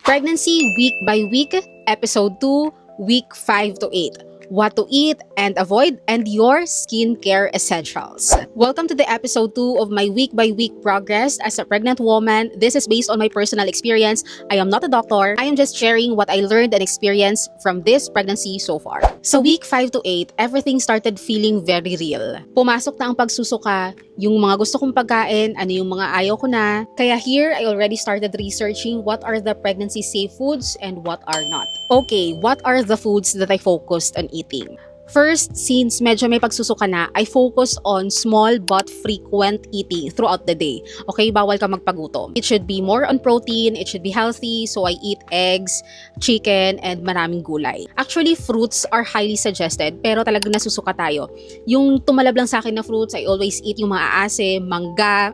Pregnancy Week by Week, Episode 2, Week 5 to 8. What to eat and avoid and your skincare essentials. Welcome to the episode 2 of my week by week progress as a pregnant woman. This is based on my personal experience. I am not a doctor. I am just sharing what I learned and experienced from this pregnancy so far. So week 5 to 8, everything started feeling very real. Pumasok na ang pagsusuka, yung mga gusto kong pagkain, ano yung mga ayaw ko na. Kaya here, I already started researching what are the pregnancy safe foods and what are not. Okay, what are the foods that I focused on eating? First, since medyo may pagsusuka na, I focus on small but frequent eating throughout the day. Okay, bawal ka magpagutom. It should be more on protein, it should be healthy, so I eat eggs, chicken, and maraming gulay. Actually, fruits are highly suggested, pero talagang nasusuka tayo. Yung tumalab lang sa akin na fruits, I always eat yung mga aase, mangga,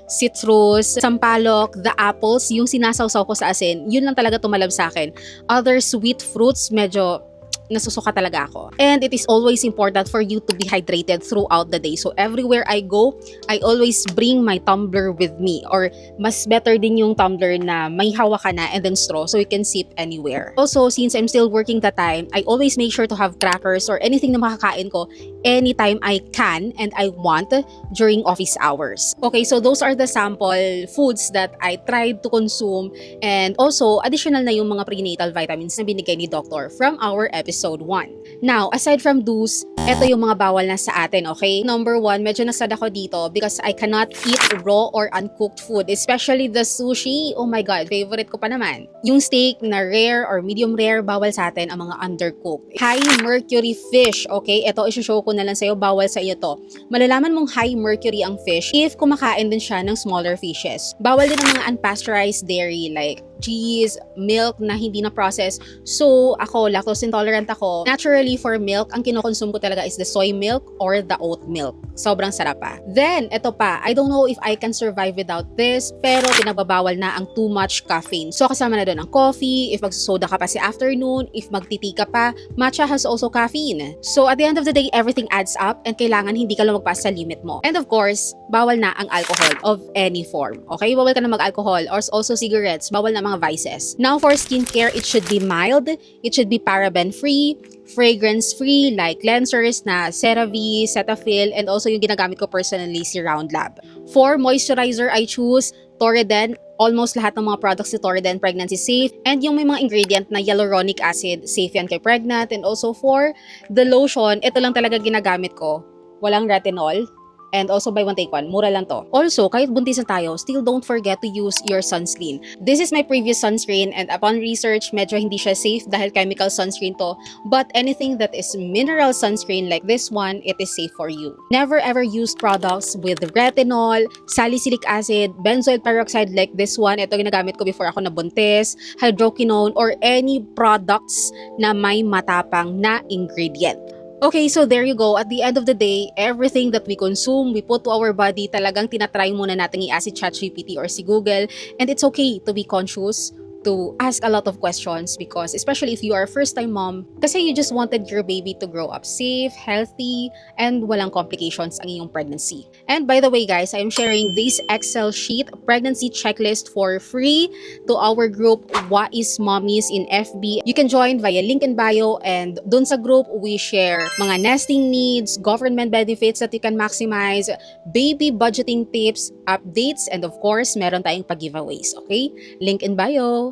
citrus, sampalok, the apples, yung sinasawsaw ko sa asin, yun lang talaga tumalab sa akin. Other sweet fruits, medyo nasusuka talaga ako. And it is always important for you to be hydrated throughout the day. So everywhere I go, I always bring my tumbler with me. Or mas better din yung tumbler na may hawak ka na and then straw so you can sip anywhere. Also, since I'm still working that time, I always make sure to have crackers or anything na makakain ko anytime I can and I want during office hours. Okay, so those are the sample foods that I tried to consume, and also additional na yung mga prenatal vitamins na binigay ni doctor from our episode 1. Now, aside from those, eto yung mga bawal na sa atin, okay? Number 1, medyo nasad ako dito because I cannot eat raw or uncooked food, especially the sushi. Oh my God, favorite ko pa naman. Yung steak na rare or medium rare, bawal sa atin ang mga undercooked. High mercury fish, okay? Ito, isushow ko na lang sa'yo, bawal sa iyo to. Malalaman mong high mercury ang fish if kumakain din siya ng smaller fishes. Bawal din ang mga unpasteurized dairy like cheese, milk na hindi na process. So, ako, lactose intolerant ako. Naturally, for milk, ang kinokonsume ko talaga is the soy milk or the oat milk. Sobrang sarap pa. Then, eto pa, I don't know if I can survive without this, pero pinagbabawal na ang too much caffeine. So, kasama na doon ang coffee, if magsusoda ka pa sa afternoon, if magtiti ka pa, matcha has also caffeine. So, at the end of the day, everything adds up and kailangan hindi ka lang magpas sa limit mo. And of course, bawal na ang alcohol of any form. Okay? Bawal ka na mag-alcohol or also cigarettes. Bawal na mga vices. Now for skincare, it should be mild, it should be paraben-free, fragrance-free like cleansers na CeraVe, Cetaphil, and also yung ginagamit ko personally si Roundlab. For moisturizer, I choose Torriden. Almost lahat ng mga products ni Torriden pregnancy safe, and yung may mga ingredient na hyaluronic acid, safe yan kay pregnant. And also for the lotion, ito lang talaga ginagamit ko. Walang retinol. And also buy one take one, mura lang to. Also, kahit buntis na tayo, still don't forget to use your sunscreen. This is my previous sunscreen, and upon research, medyo hindi siya safe dahil chemical sunscreen to. But anything that is mineral sunscreen like this one, it is safe for you. Never ever use products with retinol, salicylic acid, benzoyl peroxide like this one. Ito ginagamit ko before ako nabuntis, hydroquinone, or any products na may matapang na ingredient. Okay, so there you go. At the end of the day, everything that we consume, we put to our body, talagang tinatry muna natin i-ask si ChatGPT or si Google. And it's okay to be conscious, to ask a lot of questions, because especially if you are a first-time mom, kasi you just wanted your baby to grow up safe, healthy, and walang complications ang iyong pregnancy. And by the way guys, I am sharing this Excel sheet pregnancy checklist for free to our group What is Mommies in FB. You can join via link in bio, and dun sa group we share mga nesting needs, government benefits that you can maximize, baby budgeting tips, updates, and of course meron tayong pag-giveaways. Okay? Link in bio.